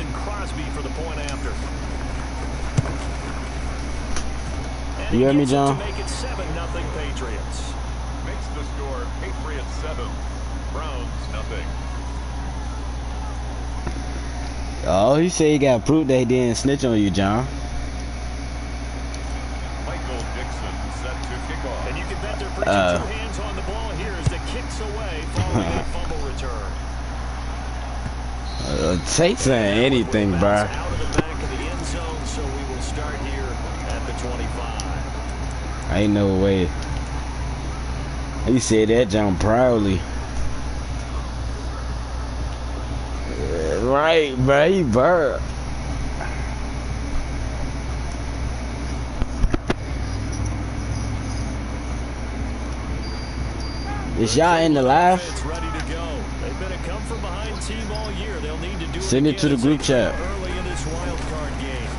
Mason Crosby for the point after. And you hear me, John? To make it 7-0 Patriots. Makes the score Patriots 7, Browns 0. Oh, he said he got proof that he didn't snitch on you, John. Michael Dixon set to kick off. And you can bet they're bringing 2 hands on the ball here as the kick's away following a fumble return. Take saying anything, bro. Out of the back of the end zone, so we will start here at the 25. Ain't no way. He said that John proudly. Right, bro. He bird. Is y'all in the live? Ready to go. They've been a come from behind team all year. They'll need to do Send it to the group chat. Early in this wild card game.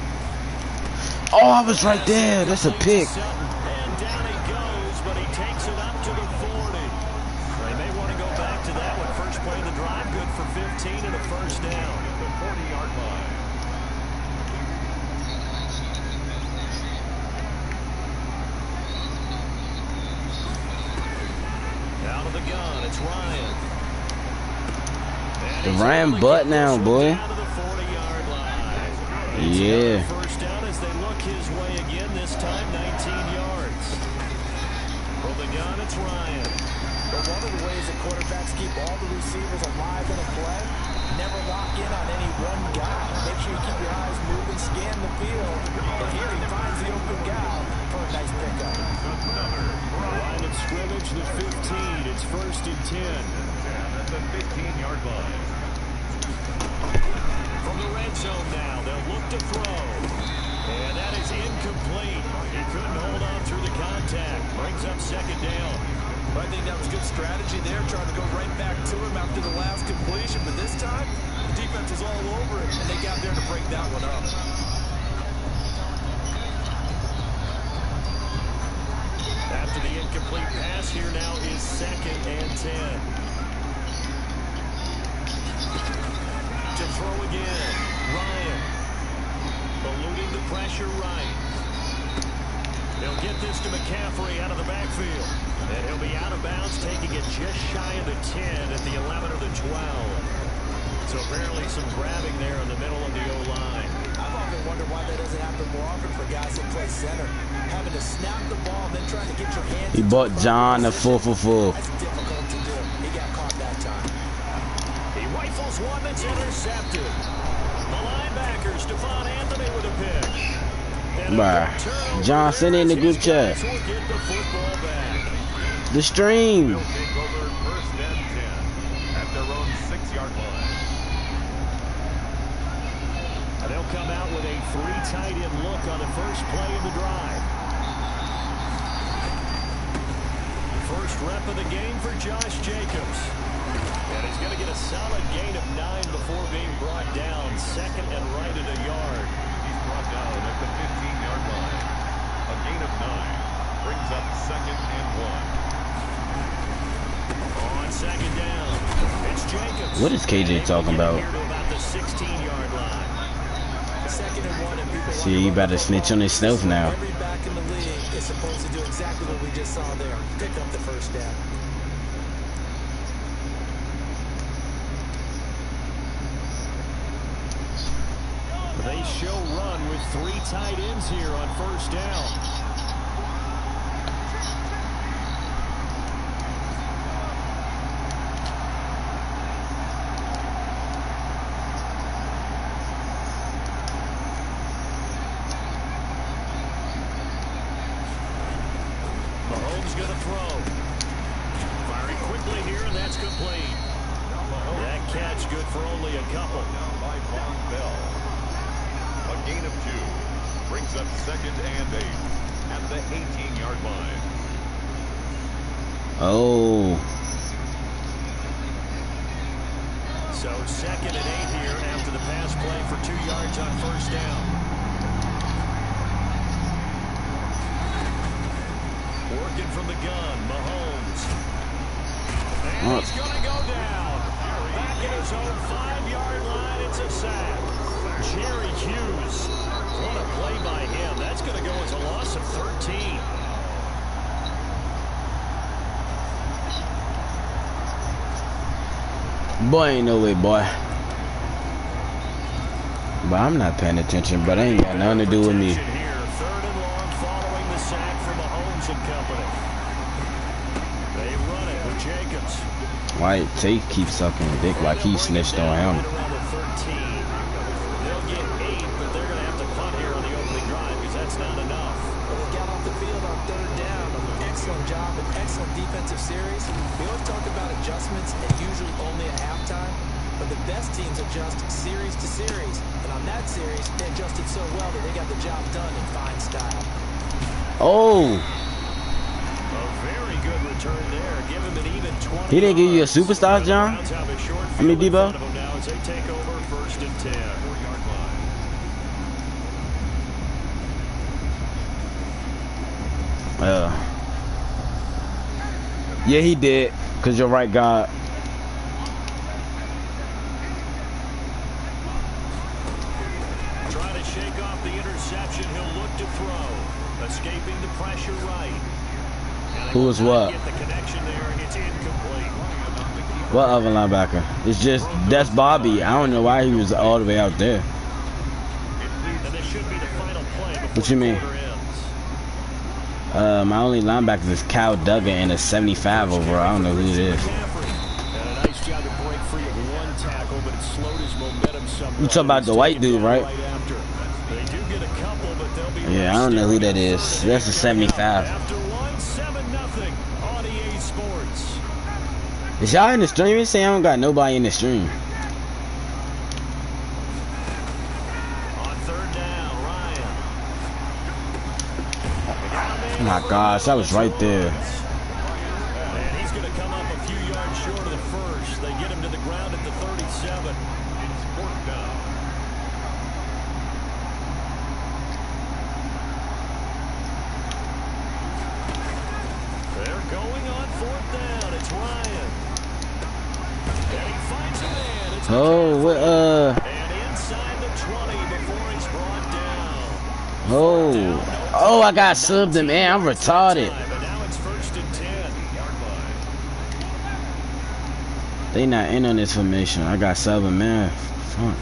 Oh, I was right there. That's a pick. And down he goes, but he takes it up to the 40. They may want to go back to that one. First play of the drive, good for 15 and a first down. The 40-yard line. Out of the gun, it's Ryan. The Ryan butt now, boy. Yeah. First down as they look his way again, this time 19 yards. From the gun, it's Ryan. But one of the ways that quarterbacks keep all the receivers alive in a play, never lock in on any one guy. Make sure you keep your eyes moving, scan the field. And here he finds the open guy for a nice pickup. Line of scrimmage, the 15. It's 1st and 10. At the 15-yard line. From the red zone now, they'll look to throw. And that is incomplete. He couldn't hold on through the contact. Brings up 2nd down. I think that was good strategy there, trying to go right back to him after the last completion. But this time, the defense was all over it, and they got there to break that one up. After the incomplete pass, here now is 2nd and 10. To throw again, Ryan. Eluding the pressure right. They'll get this to McCaffrey out of the backfield. And he'll be out of bounds, taking it just shy of the 10 at the 11 or the 12. So apparently some grabbing there in the middle of the O-line. I've often wondered why that doesn't happen more often for guys that play center. Having to snap the ball, then trying to get your hands. He bought John a full. That's difficult to do. He got caught that time. He rifles one that's intercepted. The linebacker, Stephon Anthony with a pick. Bruh. John, send it in the group chat. The stream. They'll take over 1st and 10 at their own 6-yard line. And they'll come out with a 3 tight end look on the first play of the drive. First rep of the game for Josh Jacobs. And he's going to get a solid gain of 9 before being brought down. 2nd and right at a yard. He's brought down at the 15-yard line. A gain of 9 brings up 2nd and 1. On 2nd down, it's Jacobs. What is KJ talking about? About the 16-yard line. 2nd and 1, and people See, you better snitch on himself now. Every back in the league is supposed to do exactly what we just saw there. Pick up the first down. They show run with 3 tight ends here on 1st down. Mahomes going to throw. Firing quickly here, and that's complete. That catch good for only a couple. By Von Bell. A gain of 2 brings up 2nd and 8 at the 18-yard line. Oh. So 2nd and 8 here after the pass play for 2 yards on 1st down. Working from the gun, Mahomes. And he's going to go down. Back at his own 5-yard line, it's a sack. Jerry Hughes. What a play by him. That's going to go as a loss of 13. Boy, ain't no way, boy. But I'm not paying attention, but ain't got nothing to do with me. Here, 3rd and long following the sack from Mahomes and company. They run it with Jacobs. White Tate keeps sucking dick like he snitched on him. They'll get 8, but they're going to have to punt here on the opening drive because that's not enough. Well, they got off the field on 3rd down. Excellent job and excellent defensive series. We always talk about adjustments and usually only at halftime, but the best teams adjust series to series. And on that series, they adjusted so well that they got the job done in fine style. Oh! A very good return there. Give him an even 20. He didn't give you a superstar, John? I mean, Debo? Now as they take over 1st and 10. Yeah, he did. Cause you're right, God. Trying to shake off the interception. He'll look to throw. Escaping the pressure right. Who is what? Get the connection there. It's incomplete. What other linebacker? It's just, that's Bobby. I don't know why he was all the way out there. And this should be the final play before What you mean? the quarter ends. My only linebacker is Cal Duggan and a 75 overall. I don't know who it is. And a nice job to break free of one tackle, but it slowed his momentum somewhat. You talking about the white dude, right? After. They do get a couple, but they'll be Yeah, I don't know who that is. That's a 75. After 1-7-0 on EA Sports. Is y'all in the stream? It say I don't got nobody in the stream. On 3rd down, Ryan. Oh my gosh, I was right there. And he's going to come up a few yards short of the first. They get him to the ground at the 37. It's 4th down. They're going on 4th down. It's Ryan. And he finds a man. It's Oh, what, and inside the 20 before he's brought down. oh, I got subbed him, man. I'm retarded. And now it's 1st and 10. They not in on this formation. I got subbed, man. Fuck.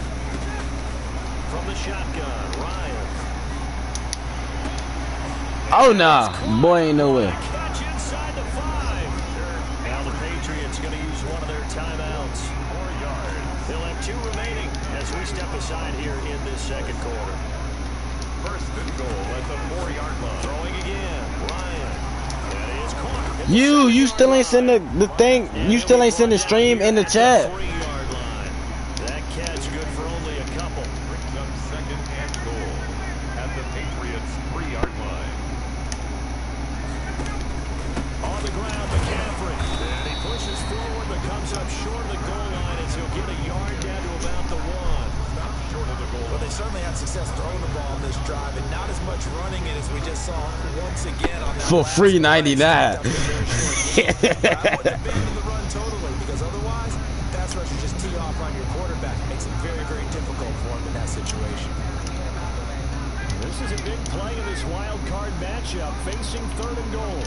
From the shotgun, Ryan. Oh, nah. Boy, ain't nowhere. Catch inside the 5. Now the Patriots going to use one of their timeouts. 4 yards. They'll have 2 remaining as we step aside here in this 2nd quarter. 1st and goal at the 4-yard line. Throwing again, Ryan. That is caught. You still ain't send the thing. You still ain't send the stream in the chat. 3-yard line. That catch good for only a couple. Brings up 2nd and goal at the Patriots' 3-yard line. On the ground, McCaffrey. And he pushes forward, but comes up short of the goal line as he'll get a yard down to about the 1. Short of the goal. Well, they certainly had success throwing the ball on this drive, and not as much running it as we just saw once again on that For last free play. 99. I wouldn't abandon the run totally, because otherwise, pass rushers just tee off on your quarterback. It makes it very, very difficult for him in that situation. This is a big play in this wild card matchup, facing 3rd and goal.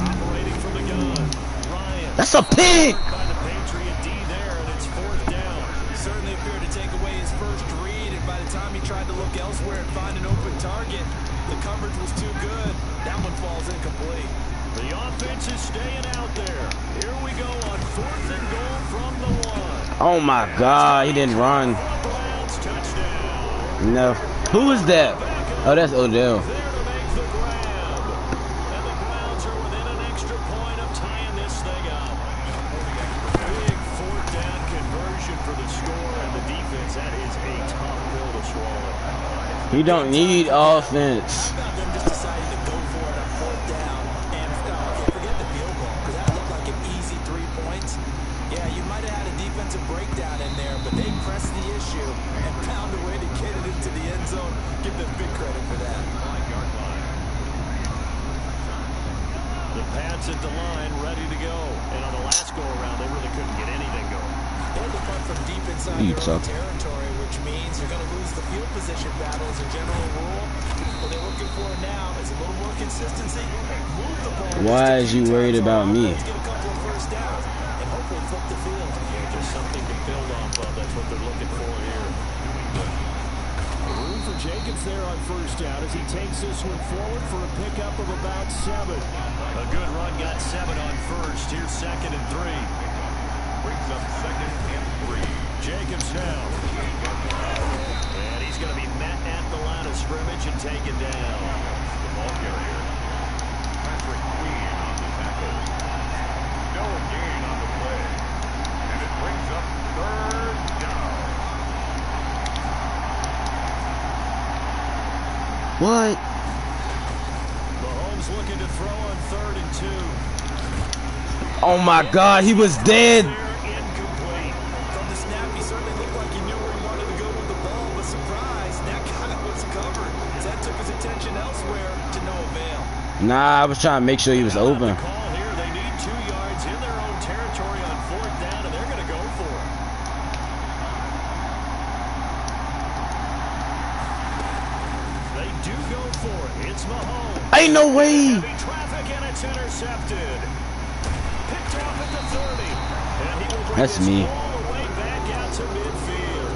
Operating from the gun, Ryan. That's a pig. By the Patriot D there, and it's 4th down. He certainly appeared to take away his first read, and by the time he tried to look elsewhere and find an open target, the coverage was too good. That one falls incomplete. The offense is staying out there. Here we go on 4th and goal from the 1. Oh my God, he didn't run. Browns touchdown. No. Who is that? Oh, that's Odell. There to make the grab. And the Browns are within an extra point of tying this thing up. Big 4th down conversion for the score, and the defense, that is a tough pill to swallow. He don't need offense. How about them just deciding to go for it on 4th down and forget the field goal, because that looked like an easy 3 points. Yeah, you might have had a defensive breakdown in there, but they pressed the issue and found a way to get it into the end zone. Give them big credit for that. 5-yard line. The Pats at the line, ready to go. And on the last go-around, they really couldn't get anything going. They had to punt from deep inside their own territory, which means you're going to lose the field position battle as a general rule. What they're looking for now is a little more consistency. Move the ball. Why is you worried about me? Get a couple of first downs and hopefully flip the field. Yeah, just something to build off of. That's what they're looking for here. Room for Jacobs there on first down as he takes this one forward for a pickup of about 7. A good run got 7 on first. Here's 2nd and 3. Brings up 2nd and 3. Jacobs now. And he's going to be met at the line of scrimmage and taken down. The ball carrier. Patrick Queen on the tackle. No gain on the play. And it brings up 3rd down. What? Mahomes looking to throw on 3rd and 2. Oh my God, he was dead. Incomplete. From the snap, he certainly looked like he knew where he wanted to go with the ball, but surprise, that guy was covered. That took his attention elsewhere to no avail. Nah, I was trying to make sure he was open. Call here. They need 2 yards in their own territory on 4th down, and they're going to go for it. They do go for it. It's Mahomes. Ain't no way. Heavy traffic, and it's intercepted. Picked off at the 30. And he will bring That's this me. all the way back out to midfield.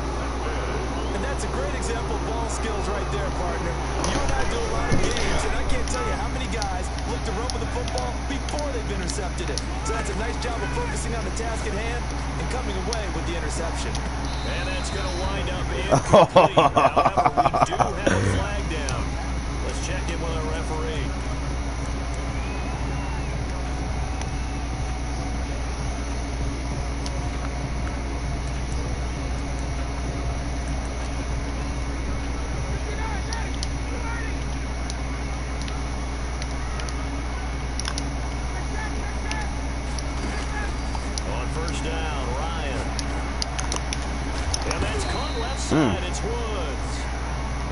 And that's a great example of ball skills right there, partner. You and I do a lot of games, and I can't tell you how many guys look to run with the football before they've intercepted it. So that's a nice job of focusing on the task at hand and coming away with the interception. And that's going to wind up incomplete. However, we do have a flag down. Let's check in with our referee. On first down, Ryan. And that's caught left side. It's Woods.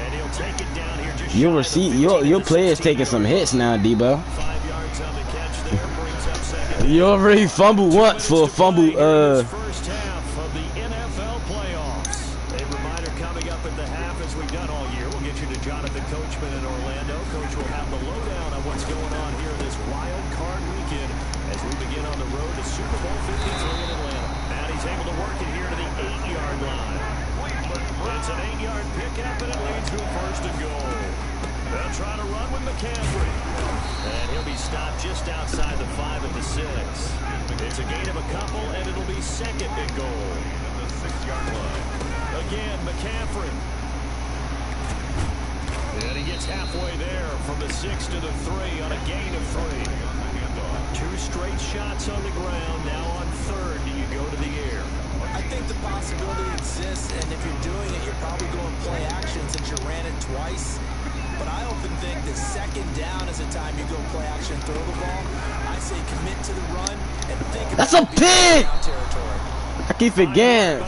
And he'll take it down here just Your shy of the 15 your to the player's 16 taking some yard hits now, Debo. 5 yards on the catch there. Brings up 2nd. You already fumbled once for a fumble. First half of the NFL playoffs. A reminder coming up at the half, as we've done all year. We'll get you to Jonathan Coachman in Orlando. Coach will have the lowdown on what's going on here this wild card weekend as we begin on the road to Super Bowl 53 in Atlanta. And he's able to work it here to the 8-yard line. It's an 8-yard pickup, and it leads to a 1st and goal. They'll try to run with McCaffrey. And he'll be stopped just outside the 5 at the 6. It's a gain of a couple, and it'll be 2nd and goal. The 6-yard line. Again, McCaffrey. And he gets halfway there from the 6 to the 3 on a gain of 3. 2 straight shots on the ground. Now on 3rd, do you go to the air? I think the possibility exists, and if you're doing it, you're probably going play action since you ran it twice. But I often think that 2nd down is the time you go play action, throw the ball. I say commit to the run and think about That's a pick. territory. I keep forgetting.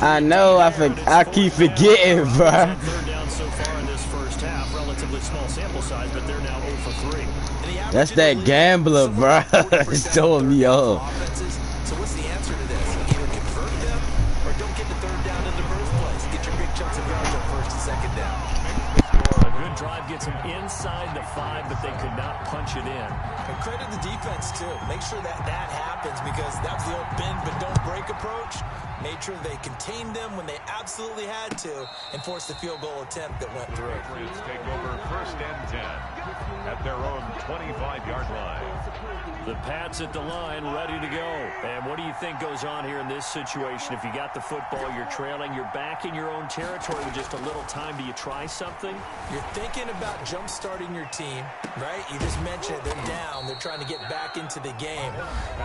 I know. I keep forgetting, bro. 3rd down so far in this first half. Relatively small sample size, but they're now 0 for 3. That's that gambler, bro. It's throwing me off. So what's the answer to this? Either convert them or don't get the 3rd down in the first place. Get your big chunks of yards on 1st and 2nd down. A good drive gets them inside the 5, but they could not punch it in. And credit the defense, too. Make sure that happens, because that was the old bend but don't break approach. Made sure they contained them when they absolutely had to and forced the field goal attempt that went through. Patriots take over 1st and 10 at their own 25-yard line. The Pats at the line, ready to go. And what do you think goes on here in this situation? If you got the football, you're trailing, you're back in your own territory with just a little time. Do you try something? You're thinking about jump-starting your team, right? You just mentioned it. They're down. They're trying to get back into the game.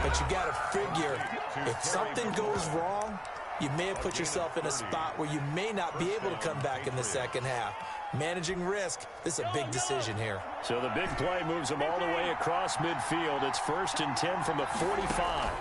But you got to figure, if something goes wrong, you may have put yourself in a spot where you may not be able to come back in the 2nd half. Managing risk, this is a big decision here. So the big play moves them all the way across midfield. It's 1st and 10 from the 45.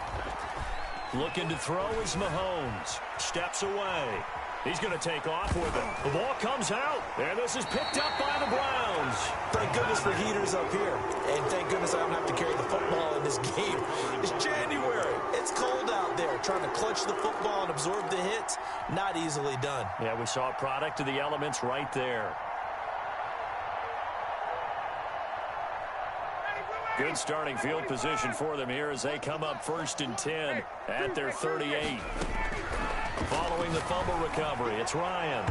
Looking to throw is Mahomes. Steps away. He's going to take off with it. The ball comes out, and this is picked up by the Browns. Thank goodness for heaters up here. And thank goodness I don't have to carry the football in this game. It's January. It's cold out there. trying to clutch the football and absorb the hits. Not easily done. Yeah, we saw a product of the elements right there. Good starting field position for them here as they come up 1st and 10 at their 38. Following the fumble recovery, it's Ryan.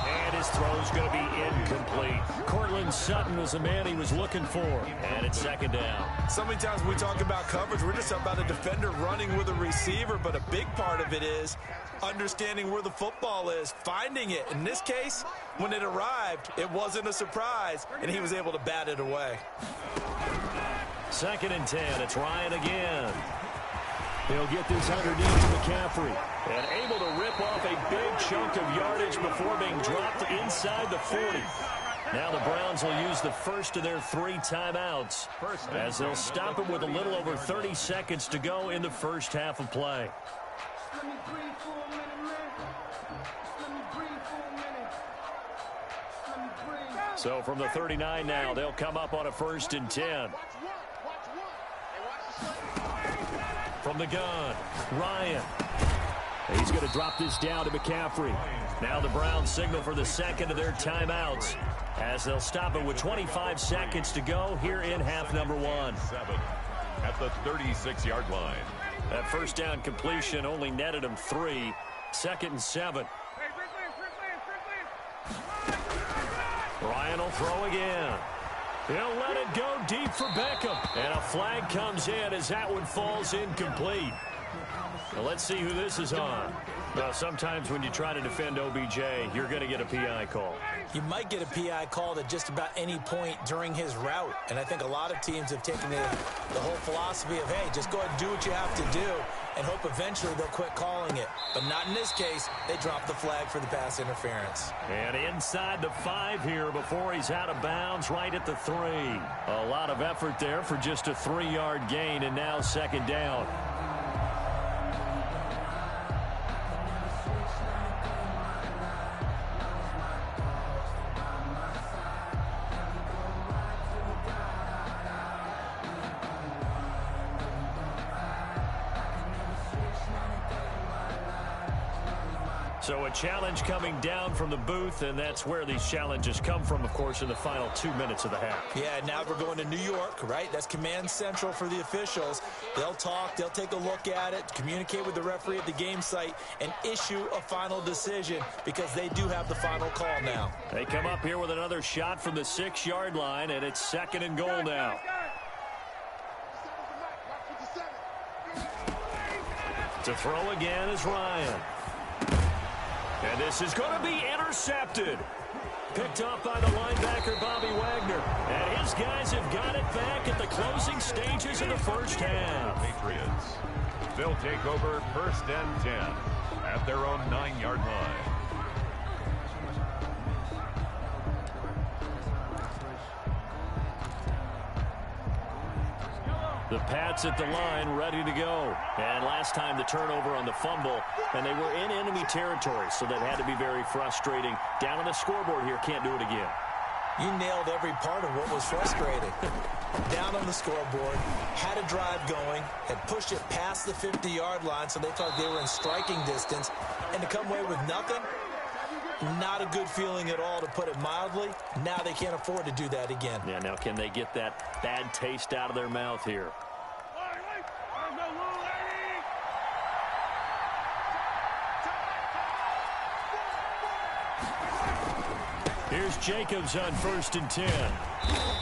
And his throw's going to be incomplete. Cortland Sutton was the man he was looking for. And it's 2nd down. So many times when we talk about coverage, we're just about a defender running with a receiver, but a big part of it is understanding where the football is, finding it. In this case, when it arrived, it wasn't a surprise, and he was able to bat it away. 2nd and 10. It's Ryan again. He'll get this underneath to McCaffrey. And able to rip off a big chunk of yardage before being dropped inside the 40. Now the Browns will use the first of their 3 timeouts as they'll stop him with a little over 30 seconds to go in the first half of play. So from the 39 now, they'll come up on a 1st and 10. From the gun, Ryan. He's going to drop this down to McCaffrey. Now the Browns signal for the 2nd of their timeouts as they'll stop it with 25 seconds to go here in half number 1. 7 at the 36-yard line. That 1st down completion only netted him 3. 2nd and 7. Ryan will throw again. He'll let it go deep for Beckham. And a flag comes in as that one falls incomplete. Now let's see who this is on. Now, sometimes when you try to defend OBJ, you're going to get a PI call. You might get a PI called at just about any point during his route. And I think a lot of teams have taken the whole philosophy of, hey, just go ahead and do what you have to do and hope eventually they'll quit calling it. But not in this case. They dropped the flag for the pass interference. And inside the 5 here before he's out of bounds right at the 3. A lot of effort there for just a 3-yard gain, and now 2nd down. So a challenge coming down from the booth, and that's where these challenges come from, of course, in the final 2 minutes of the half. Yeah, now we're going to New York, right? That's command central for the officials. They'll talk, they'll take a look at it, communicate with the referee at the game site, and issue a final decision because they do have the final call now. They come up here with another shot from the 6-yard line, and it's 2nd and goal now. To throw again is Ryan. And this is going to be intercepted. Picked off by the linebacker, Bobby Wagner. And his guys have got it back at the closing stages of the first half. Patriots. They'll take over 1st and 10 at their own 9-yard line. The Pats at the line, ready to go. And last time the turnover on the fumble, and they were in enemy territory, so that had to be very frustrating. Down on the scoreboard here, can't do it again. You nailed every part of what was frustrating. Down on the scoreboard, had a drive going, had pushed it past the 50-yard line, so they thought they were in striking distance, and to come away with nothing, not a good feeling at all, to put it mildly. Now they can't afford to do that again. Yeah, now can they get that bad taste out of their mouth here? Here's Jacobs on 1st and 10.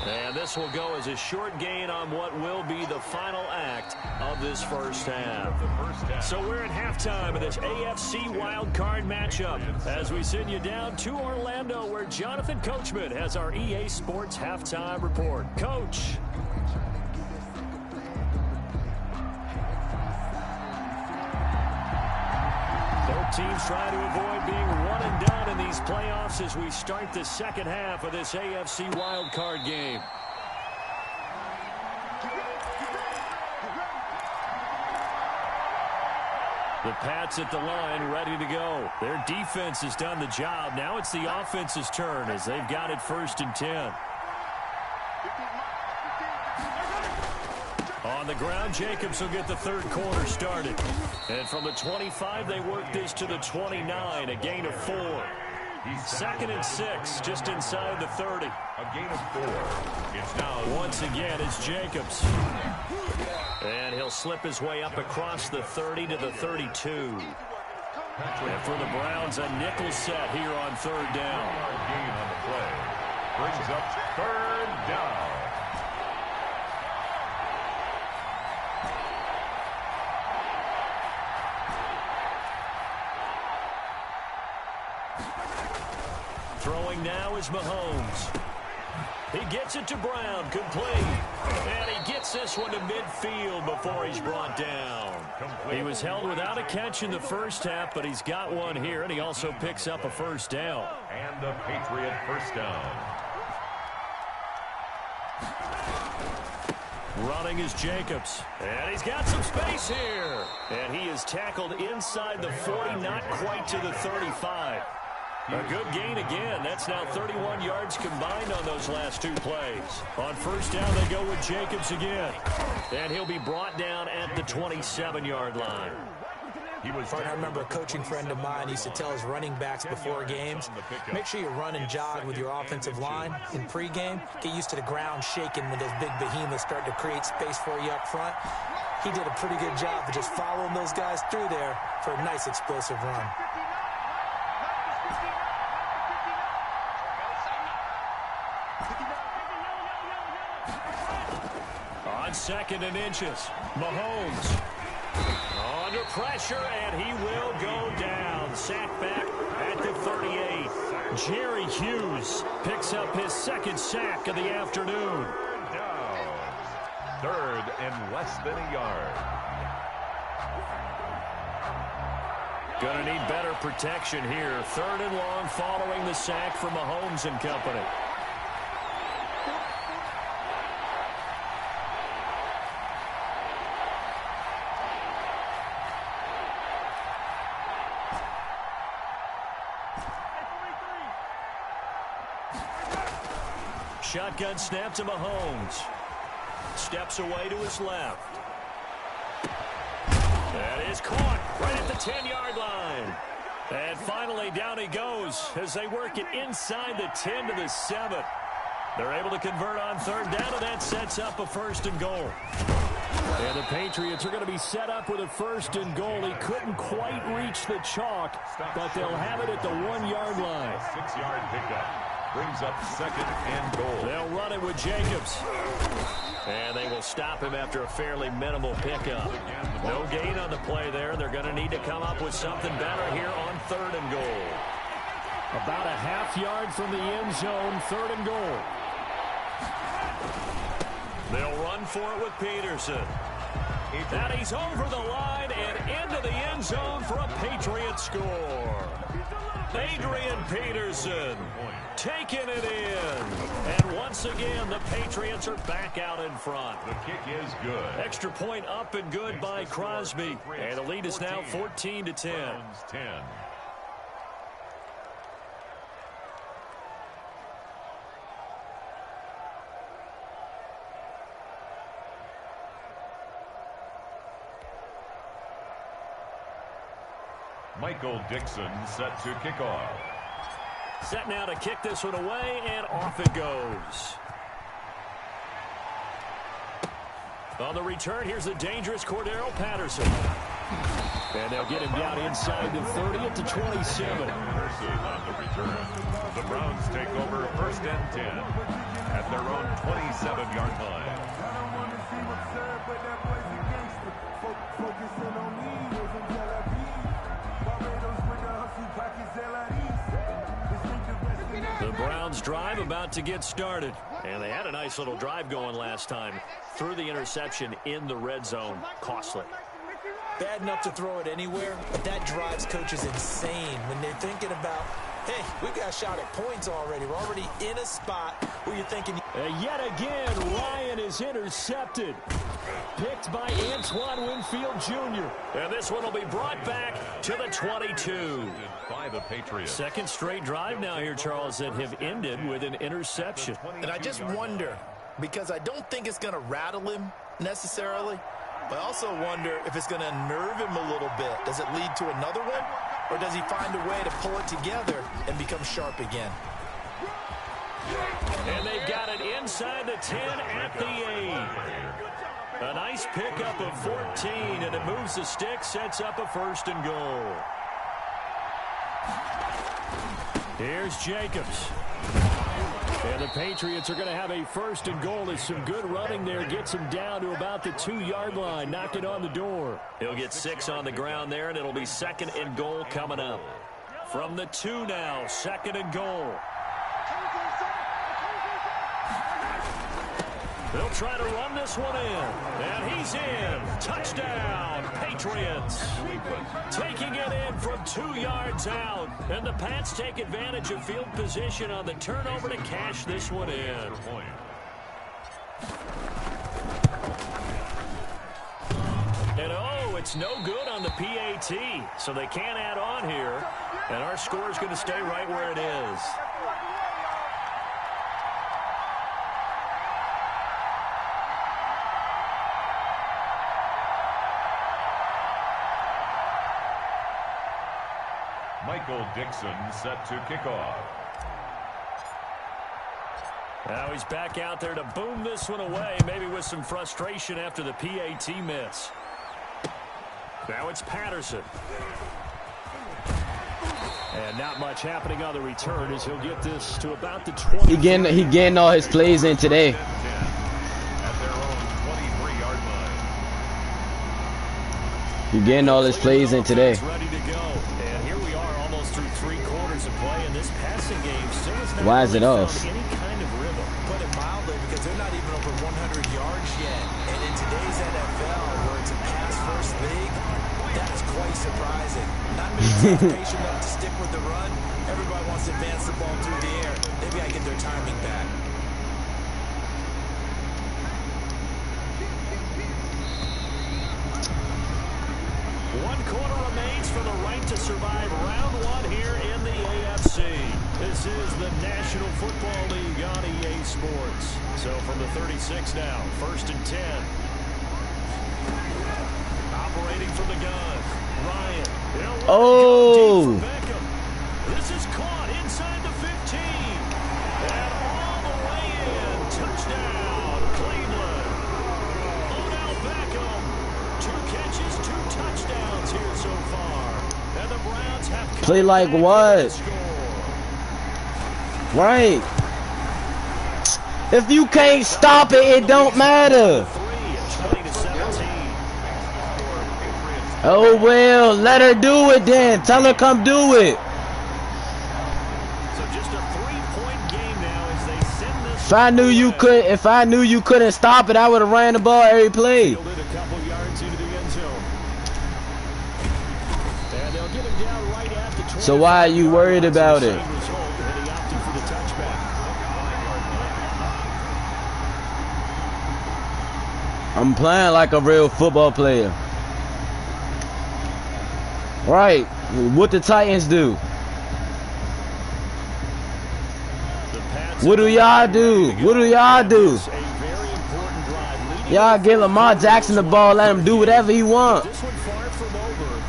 And this will go as a short gain on what will be the final act of this first half. So we're at halftime of this AFC wildcard matchup as we send you down to Orlando, where Jonathan Coachman has our EA Sports halftime report. Coach. Both teams trying to avoid being one and done in these playoffs as we start the second half of this AFC wildcard game. The Pats at the line, ready to go. Their defense has done the job. Now it's the offense's turn as they've got it 1st and 10. On On the ground, Jacobs will get the third quarter started. And from the 25, they work this to the 29, a gain of 4. 2nd and 6, just inside the 30. A gain of 4. It's now Once again, it's Jacobs. And he'll slip his way up across the 30 to the 32. And for the Browns, a nickel set here on 3rd down. gain on the play. Brings up 3rd down. Throwing now is Mahomes. He gets it to Brown, complete. And he gets this one to midfield before he's brought down. He was held without a catch in the first half, but he's got one here, and he also picks up a 1st down. And the Patriot 1st down. Running is Jacobs. And he's got some space here. And he is tackled inside the 40, not quite to the 35. A good gain again. That's now 31 yards combined on those last 2 plays. On 1st down, they go with Jacobs again. And he'll be brought down at the 27-yard line. I remember a coaching friend of mine used to tell his running backs before games, make sure you run and jog with your offensive line in pregame. Get used to the ground shaking when those big behemoths start to create space for you up front. He did a pretty good job of just following those guys through there for a nice explosive run. On 2nd and inches, Mahomes under pressure, and he will go down. Sacked back at the 38. Jerry Hughes picks up his 2nd sack of the afternoon. Down. 3rd and less than a yard. Gonna need better protection here. 3rd and long following the sack from Mahomes and company. Shotgun snap to Mahomes. Steps away to his left. That is caught right at the 10-yard line. And finally, down he goes as they work it inside the 10 to the 7. They're able to convert on 3rd down, and that sets up a 1st and goal. And the Patriots are going to be set up with a 1st and goal. He couldn't quite reach the chalk, but they'll have it at the 1-yard line. 6-yard pickup. Brings up 2nd and goal. They'll run it with Jacobs. And they will stop him after a fairly minimal pickup. No gain on the play there. They're going to need to come up with something better here on 3rd and goal. About a half yard from the end zone, 3rd and goal. They'll run for it with Peterson. And he's over the line and into the end zone for a Patriot score. Adrian Peterson taking it in. And once again, the Patriots are back out in front. The kick is good. Extra point up and good by Crosby. And the lead is now 14-10. 10. Michael Dixon set to kick off. Set now to kick this one away, and off it goes. On the return, here's the dangerous Cordero Patterson. And they'll get him down inside the 30 at the 27. On the return, the Browns take over 1st and 10 at their own 27-yard line. The Browns drive about to get started. And they had a nice little drive going last time. Threw the interception in the red zone. Costly. Bad enough to throw it anywhere, but that drives coaches insane when they're thinking about, hey, we got a shot at points already. We're already in a spot where you're thinking. Yet again, Ryan is intercepted. Picked by Antoine Winfield Jr. And this one will be brought back to the 22. By the Patriots. 2nd straight drive now here, Charles, that have ended with an interception. And I just wonder, because I don't think it's going to rattle him, necessarily. But I also wonder if it's going to unnerve him a little bit. Does it lead to another one? Or does he find a way to pull it together and become sharp again? And they've got it inside the 10 at the 8. A nice pickup of 14, and it moves the stick, sets up a 1st and goal. Here's Jacobs. And the Patriots are going to have a 1st and goal as some good running there gets him down to about the 2-yard line. Knock it on the door. He'll get 6 on the ground there, and it'll be 2nd and goal coming up. From the 2 now, 2nd and goal. They'll try to run this one in. And he's in. Touchdown, Patriots. Taking it in from 2 yards out. And the Pats take advantage of field position on the turnover to cash this one in. And oh, it's no good on the PAT. So they can't add on here. And our score is going to stay right where it is. Michael Dixon set to kick off. Now he's back out there to boom this one away, maybe with some frustration after the PAT miss. Now it's Patterson. And not much happening on the return as he'll get this to about the 20. He getting all his plays in today. At their own 23-yard line. He getting all his plays in today. Ready to go. And here we are almost through 3 quarters of play, and this passing game still is not Why is it really off? found any kind of rhythm. Put it mildly, because they're not even over 100 yards yet. And in today's NFL, where it's a pass-first league, that's quite surprising. Not many teams are patient enough to stick with the run. Everybody wants to advance the ball through the air. Maybe I get their timing back. One quarter remains for the right to survive round 1 here in the AFC. This is the National Football League on EA Sports. So from the 36 now, 1st and 10. Operating from the gun, Ryan. Oh! This is caught inside the 15. And all the way in. Touchdown, Cleveland. Odell Beckham. 2 catches, 2 touchdowns here so far. And the Browns have Play like what? Right. If you can't stop it, it don't matter. Oh well, let her do it then. Tell her come do it. So just a 3-point game now as they send this. If I knew you couldn't stop it, I would have ran the ball every play. A couple yards into the end zone. And they'll get him down right at the 20. So why are you worried about it? I'm playing like a real football player. Right. What the Titans do? What do y'all do? What do y'all do? Y'all give Lamar Jackson the ball, let him do whatever he wants. This one far from over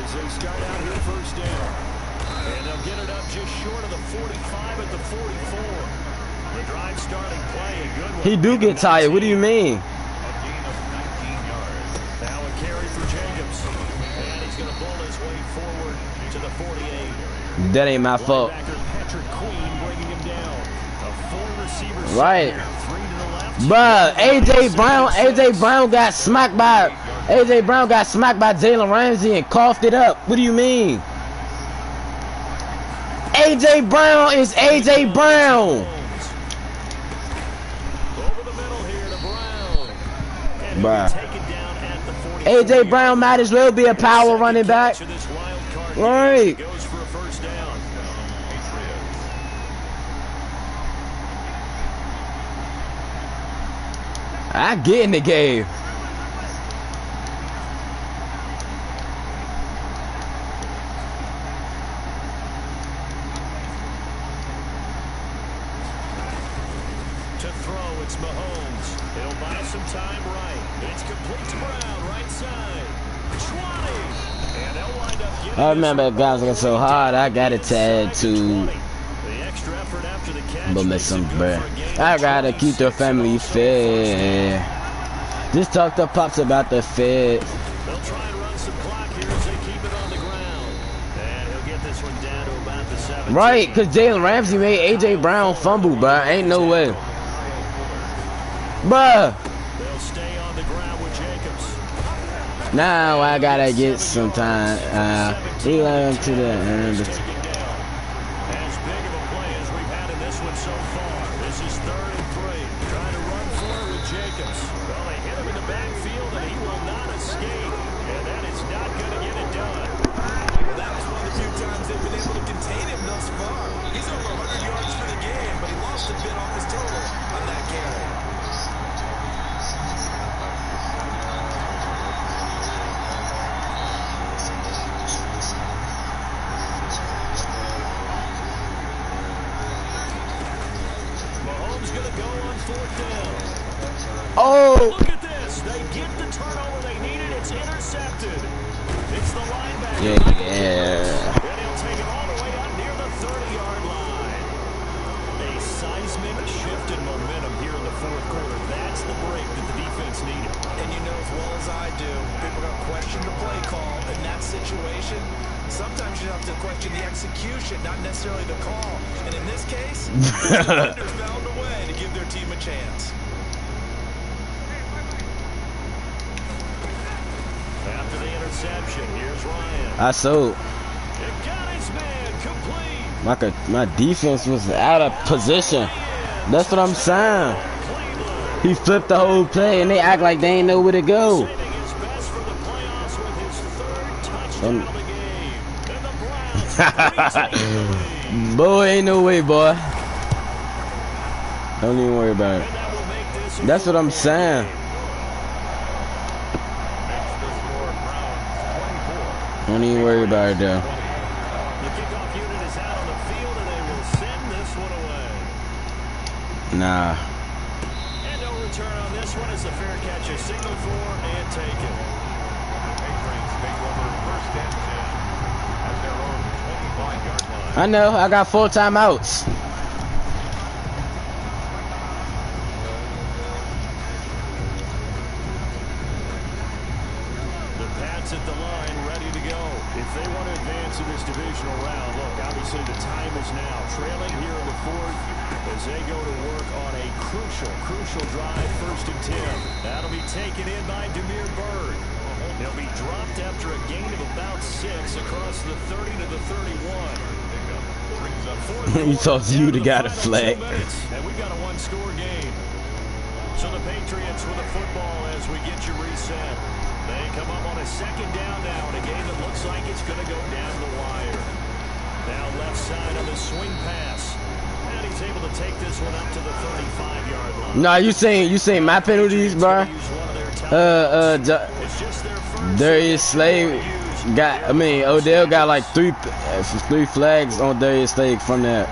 as they start out here 1st down. And they'll get it up just short of the 45 at the 44. The drive starting play, a good one. He do get tired. What do you mean? Now a carry for Jacobs. And he's going to bull his way forward to the 48. That ain't my fault. Patrick Queen bringing him down. A 4 receiver. Right. 3 to the left. Bruh, AJ Brown got smacked by Jalen Ramsey and coughed it up. What do you mean? AJ Brown is AJ Brown. Over the middle here to Brown. And Bruh. taken down at the 40. AJ Brown might as well be a power running back. Right. Goes for a 1st down. I get in the game. To throw throw. It's Mahomes. He'll buy some time right. It's complete to Brown, right side. 20. And they'll wind up getting I remember that guys got so hard, I got a tattoo. the extra effort after the catch. But miss some bread. I gotta keep the family fed. Just talk to Pops about the fed. They'll try and run some clock here as they keep it on the ground. And he'll get this one down to about the 17. Right, because Jalen Ramsey made A.J. Brown fumble, bruh. Ain't no way. Bruh. They'll stay on the ground with Jacobs. Now I gotta get some time. He learned to the end. As big of a play as we've had in this one so far. This is 3rd and 3. Trying to run for it with Jacobs. Well, they hit him in the backfield, and he will not escape. And that is not going to get it done. Well, that was one of the few times they've been able to contain him thus far. He's over 100 yards for the game, but he lost a bit off his total on that carry. Mahomes going to go on 4th down. Oh! Look at this. They get the turnover they needed. It's intercepted. It's the linebacker. Yeah. And he'll take it all the way out near the 30-yard line. A seismic shift in momentum here in the 4th quarter. That's the break that the defense needed. And you know as well as I do, people are going to question the play call in that situation. Sometimes you have to question the execution, not necessarily the call. And in this case, the defenders found a way to give their team a chance. After the interception, here's Ryan. I sold. It got his man complete. My defense was out of position. That's what I'm saying. He flipped the whole play and they act like they ain't know where to go. Saving his best for the playoffs with his 3rd touchdown of the game. And the Browns retake the lead. Boy, ain't no way, boy. Don't even worry about it. And that will make this a That's what I'm saying. Don't even worry about it, though. The kickoff unit is out on the field, and they will send this one away. Nah. And no return on this one as the fair catch is signaled for and taken. Patriots take over 1st and 10 at their own 25-yard line. I know. I got 4 timeouts. The Pats at the line, ready to go. If they want to advance in this divisional round, look, obviously the time is now. Trailing here in the 4th as they go to work on a crucial drive, 1st and 10. That'll be taken in by Demir Bird. He'll be dropped after a gain of about 6 across the 30 to the 31. He thought you would have got a flag. And we've got a 1-score game. So the Patriots with the football as we get you reset. They come up on a 2nd down now in a game that looks like it's going to go down the wire. Now left side on the swing pass. And he's able to take this one up to the 35-yard line. Nah, you saying my penalties, bro? Darius Slade got. Odell got like three flags on Darius Slade from that.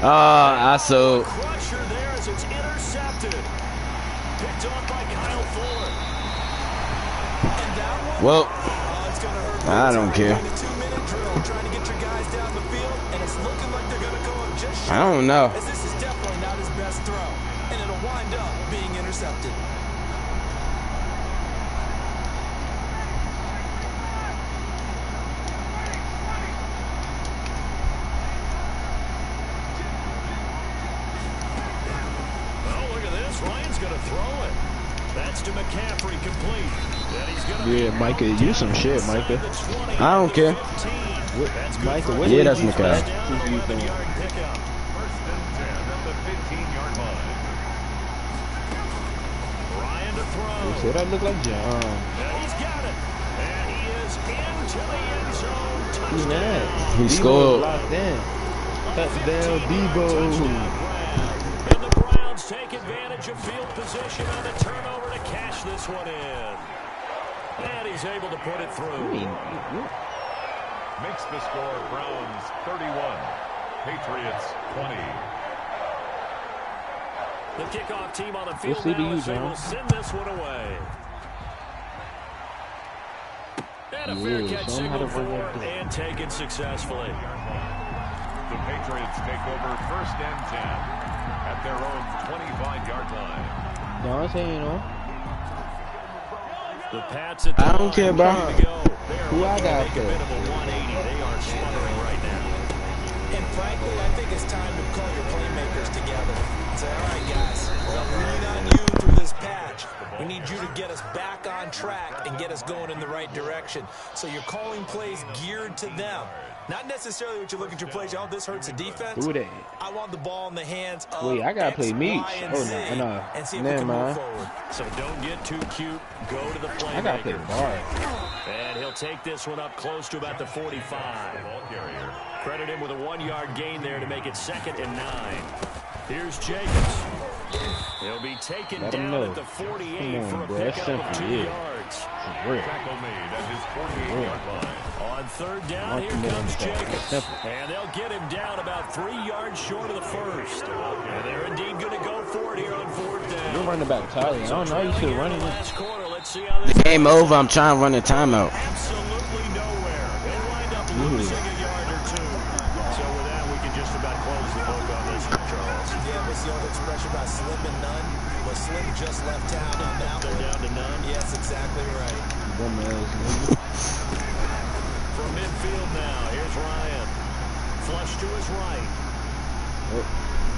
I so. Crusher there as it's intercepted. Picked off by Kyle Fuller. And that one, Well, it's gonna hurt. I don't care. The 2-minute drill, trying to get your guys down the field, and it's looking like they're going to go up just short. I don't know. As this is definitely not his best throw, and it'll wind up being intercepted. Ryan's going to throw it. That's to McCaffrey, complete. And he's going to Yeah, Micah, you some shit, Micah. I don't care. Micah, what Yeah, did that's you McCaffrey. Who's you doing? 1st and 10 at the 15-yard line. Ryan to throw. Said I look like John. And he's got it. And is into the end zone. Who's Touchdown. that? He Debo scored. locked in. Touchdown, Debo. And the Browns take advantage of field position on the turnover to cash this one in. And he's able to put it through. Makes the score Browns 31, Patriots 20. The kickoff team on the field We'll see now you, as they John. will send this one away. And a fair catch signaled for and taken successfully. The Patriots take over first and 10 at their own 25-yard line. No, I'm saying, you know. The Pats at the I don't care, bro. Who I got make a bit of a 180. They are smothering right now. And frankly, I think it's time to call your playmakers together and say, all right, guys, we're going to lean on you through this patch. We need you to get us back on track and get us going in the right direction. So you're calling plays geared to them. Not necessarily what you look at your plays, oh, this hurts the defense. Who that? I want the ball in the hands of Wait, I gotta X, play Meeks. Y, and Oh, Z, no. and see if Never we can move mind. forward. So don't get too cute. Go to the playmaker. I gotta play Bar. And he'll take this one up close to about the 45. Credit him with a 1-yard gain there to make it 2nd and 9. Here's Jacobs. He'll be taken Let him down know. at the 48 Come on, for a bro. That's pickup of 2 simple, yeah. yards. For real. Tackle made at his 48-yard line. On 3rd down, Mark here him in comes the back. Jacobs. Simple. And they'll get him down about 3 yards short of the first. And they're indeed going to go for it here on 4th down. You're running back Tyler. I don't know. You should run it. Last quarter. Let's see how this Game over. I'm trying to run the timeout. absolutely nowhere. They'll wind up losing a yard or 2. So with that, we can just about close the book on this one, Charles. Yeah, what's the old expression about slim and none? Well, Slim just left town on that They're one. down to none. Yes, exactly right. From midfield now, here's Ryan. Flush to his right.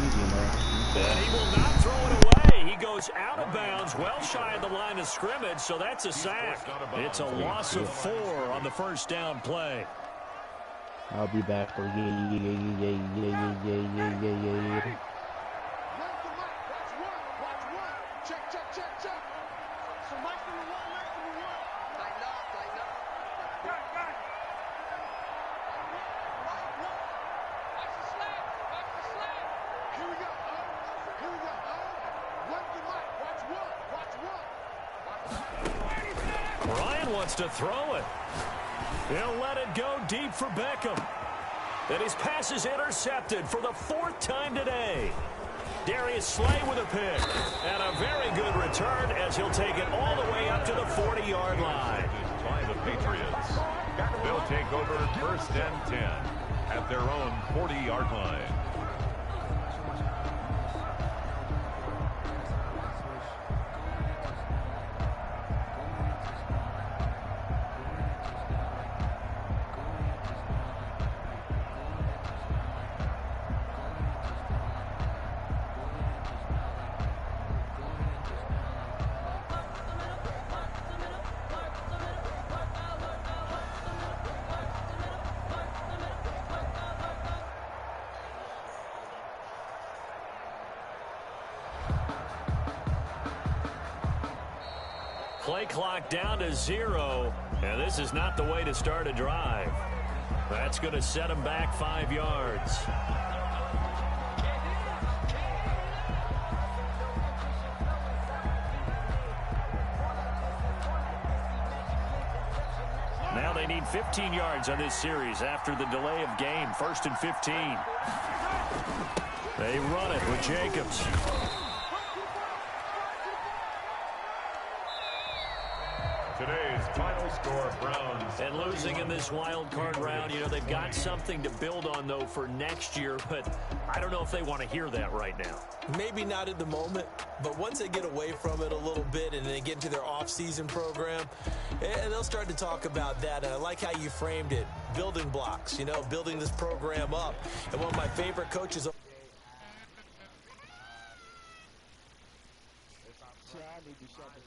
Easy, man. And he will not throw it away. He goes out of bounds, well shy of the line of scrimmage, so that's a sack. It's a loss of 4 on the 1st down play. I'll be back for yeah. Ryan wants to throw it. He'll let it go deep for Beckham. And his pass is intercepted for the 4th time today. Darius Slay with a pick. And a very good return as he'll take it all the way up to the 40-yard line. By the Patriots. They'll take over first and 10 at their own 40-yard line. Play clock down to 0, and this is not the way to start a drive. That's going to set him back 5 yards. Now they need 15 yards on this series after the delay of game. 1st and 15. They run it with Jacobs. Today's final score, Browns. And losing in this wild card round, you know, they've got something to build on, though, for next year. But I don't know if they want to hear that right now. Maybe not at the moment, but once they get away from it a little bit and they get into their off-season program, they'll start to talk about that. And I like how you framed it, building blocks, you know, building this program up. And one of my favorite coaches... I need to shut the